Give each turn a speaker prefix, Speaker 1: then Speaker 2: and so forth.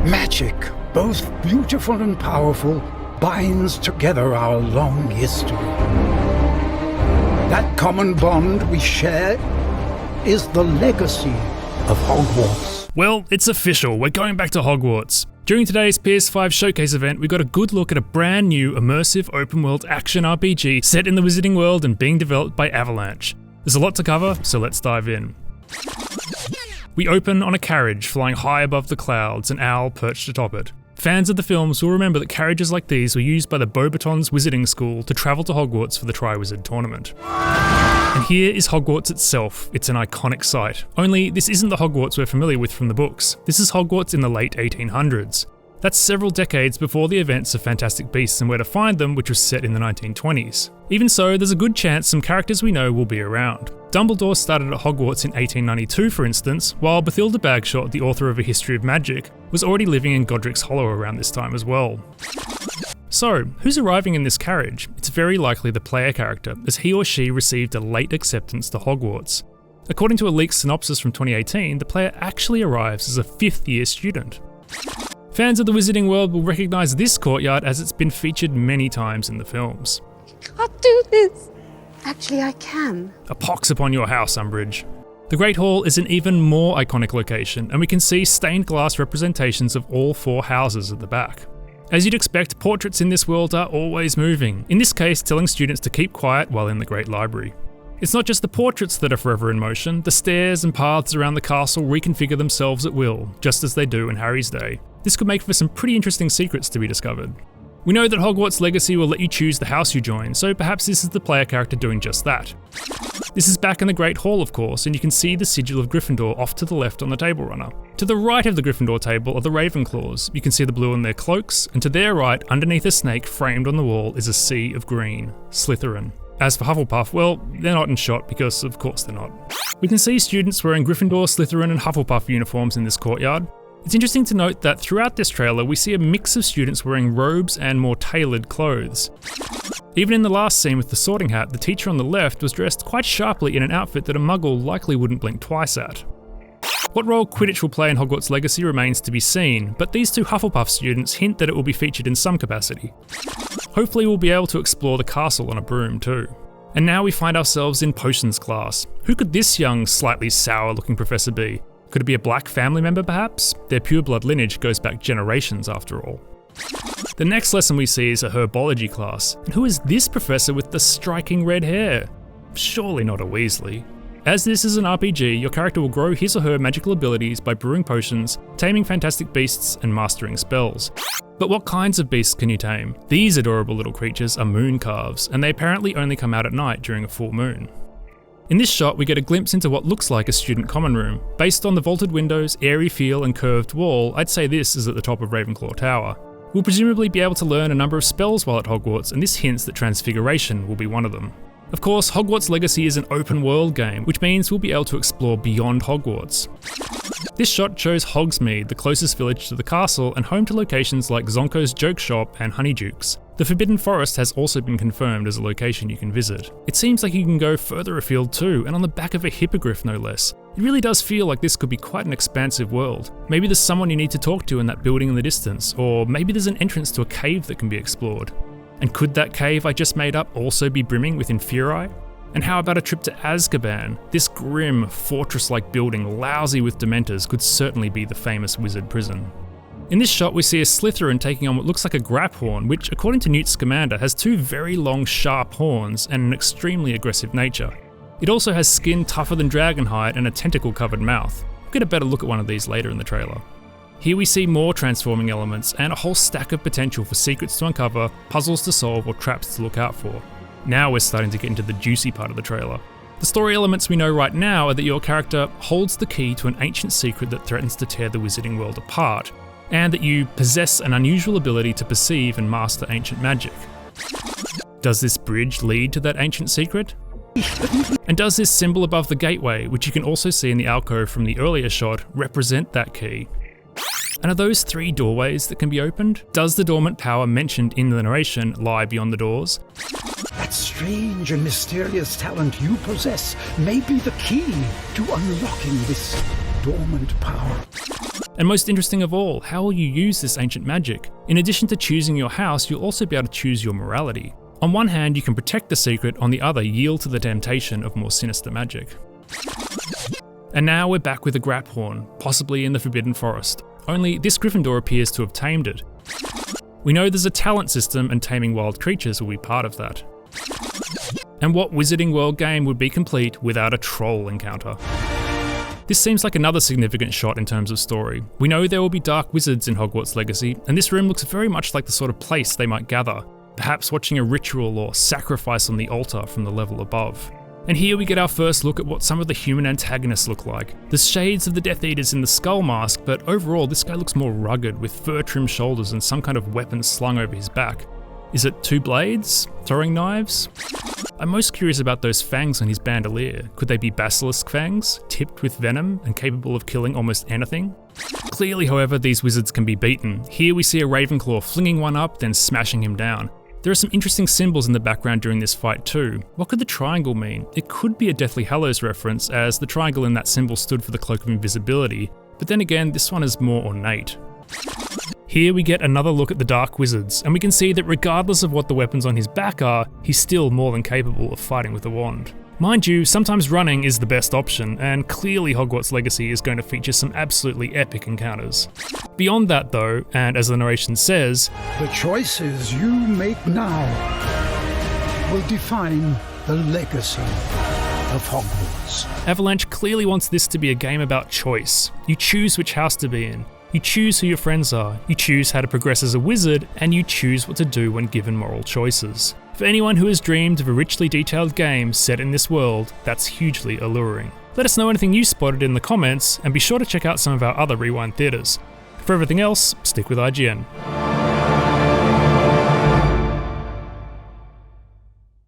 Speaker 1: Magic, both beautiful and powerful, binds together our long history. That common bond we share is the legacy of Hogwarts.
Speaker 2: Well, it's official, we're going back to Hogwarts. During today's PS5 showcase event, we got a good look at a brand new immersive open-world action RPG set in the Wizarding World and being developed by Avalanche. There's a lot to cover, so let's dive in. We open on a carriage flying high above the clouds, an owl perched atop it. Fans of the films will remember that carriages like these were used by the Beauxbatons Wizarding School to travel to Hogwarts for the Triwizard Tournament. And here is Hogwarts itself. It's an iconic sight. Only this isn't the Hogwarts we're familiar with from the books. This is Hogwarts in the late 1800s. That's several decades before the events of Fantastic Beasts and Where to Find Them, which was set in the 1920s. Even so, there's a good chance some characters we know will be around. Dumbledore started at Hogwarts in 1892, for instance, while Bathilda Bagshot, the author of A History of Magic, was already living in Godric's Hollow around this time as well. So, who's arriving in this carriage? It's very likely the player character, as he or she received a late acceptance to Hogwarts. According to a leaked synopsis from 2018, the player actually arrives as a 5th year student. Fans of the Wizarding World will recognise this courtyard as it's been featured many times in the films.
Speaker 3: I can't do this. Actually, I can.
Speaker 2: A pox upon your house, Umbridge. The Great Hall is an even more iconic location, and we can see stained glass representations of all 4 houses at the back. As you'd expect, portraits in this world are always moving, in this case telling students to keep quiet while in the Great Library. It's not just the portraits that are forever in motion, the stairs and paths around the castle reconfigure themselves at will, just as they do in Harry's day. This could make for some pretty interesting secrets to be discovered. We know that Hogwarts Legacy will let you choose the house you join, so perhaps this is the player character doing just that. This is back in the Great Hall, of course, and you can see the sigil of Gryffindor off to the left on the table runner. To the right of the Gryffindor table are the Ravenclaws. You can see the blue on their cloaks, and to their right, underneath a snake framed on the wall, is a sea of green, Slytherin. As for Hufflepuff, well, they're not in shot because of course they're not. We can see students wearing Gryffindor, Slytherin and Hufflepuff uniforms in this courtyard. It's interesting to note that throughout this trailer we see a mix of students wearing robes and more tailored clothes. Even in the last scene with the Sorting Hat, the teacher on the left was dressed quite sharply in an outfit that a muggle likely wouldn't blink twice at. What role Quidditch will play in Hogwarts Legacy remains to be seen, but these 2 Hufflepuff students hint that it will be featured in some capacity. Hopefully we'll be able to explore the castle on a broom too. And now we find ourselves in potions class. Who could this young, slightly sour-looking professor be? Could it be a black family member perhaps? Their pureblood lineage goes back generations after all. The next lesson we see is a herbology class. And who is this professor with the striking red hair? Surely not a Weasley. As this is an RPG, your character will grow his or her magical abilities by brewing potions, taming fantastic beasts, and mastering spells. But what kinds of beasts can you tame? These adorable little creatures are moon calves, and they apparently only come out at night during a full moon. In this shot, we get a glimpse into what looks like a student common room. Based on the vaulted windows, airy feel, and curved wall, I'd say this is at the top of Ravenclaw Tower. We'll presumably be able to learn a number of spells while at Hogwarts, and this hints that Transfiguration will be one of them. Of course, Hogwarts Legacy is an open world game, which means we'll be able to explore beyond Hogwarts. This shot shows Hogsmeade, the closest village to the castle, and home to locations like Zonko's Joke Shop and Honeydukes. The Forbidden Forest has also been confirmed as a location you can visit. It seems like you can go further afield too, and on the back of a hippogriff no less. It really does feel like this could be quite an expansive world. Maybe there's someone you need to talk to in that building in the distance, or maybe there's an entrance to a cave that can be explored. And could that cave I just made up also be brimming with Inferi? And how about a trip to Azkaban? This grim, fortress-like building, lousy with Dementors, could certainly be the famous wizard prison. In this shot we see a Slytherin taking on what looks like a Graphorn, which according to Newt Scamander has 2 very long sharp horns and an extremely aggressive nature. It also has skin tougher than dragonhide and a tentacle-covered mouth. We'll get a better look at one of these later in the trailer. Here we see more transforming elements and a whole stack of potential for secrets to uncover, puzzles to solve or traps to look out for. Now we're starting to get into the juicy part of the trailer. The story elements we know right now are that your character holds the key to an ancient secret that threatens to tear the Wizarding World apart, and that you possess an unusual ability to perceive and master ancient magic. Does this bridge lead to that ancient secret? And does this symbol above the gateway, which you can also see in the alcove from the earlier shot, represent that key? And are those 3 doorways that can be opened? Does the dormant power mentioned in the narration lie beyond the doors?
Speaker 1: That strange and mysterious talent you possess may be the key to unlocking this dormant power.
Speaker 2: And most interesting of all, how will you use this ancient magic? In addition to choosing your house, you'll also be able to choose your morality. On one hand, you can protect the secret, on the other, yield to the temptation of more sinister magic. And now we're back with the Graphorn, possibly in the Forbidden Forest. Only this Gryffindor appears to have tamed it. We know there's a talent system and taming wild creatures will be part of that. And what Wizarding World game would be complete without a troll encounter? This seems like another significant shot in terms of story. We know there will be dark wizards in Hogwarts Legacy, and this room looks very much like the sort of place they might gather, perhaps watching a ritual or sacrifice on the altar from the level above. And here we get our first look at what some of the human antagonists look like. There's shades of the Death Eaters in the skull mask, but overall this guy looks more rugged with fur-trimmed shoulders and some kind of weapon slung over his back. Is it 2 blades? Throwing knives? I'm most curious about those fangs on his bandolier. Could they be basilisk fangs, tipped with venom and capable of killing almost anything? Clearly, however, these wizards can be beaten. Here we see a Ravenclaw flinging one up, then smashing him down. There are some interesting symbols in the background during this fight too. What could the triangle mean? It could be a Deathly Hallows reference, as the triangle in that symbol stood for the Cloak of Invisibility, but then again, this one is more ornate. Here we get another look at the Dark Wizards, and we can see that regardless of what the weapons on his back are, he's still more than capable of fighting with a wand. Mind you, sometimes running is the best option, and clearly Hogwarts Legacy is going to feature some absolutely epic encounters. Beyond that though, and as the narration says,
Speaker 1: The choices you make now will define the legacy of Hogwarts.
Speaker 2: Avalanche clearly wants this to be a game about choice. You choose which house to be in. You choose who your friends are, you choose how to progress as a wizard, and you choose what to do when given moral choices. For anyone who has dreamed of a richly detailed game set in this world, that's hugely alluring. Let us know anything you spotted in the comments, and be sure to check out some of our other Rewind theatres. For everything else, stick with IGN.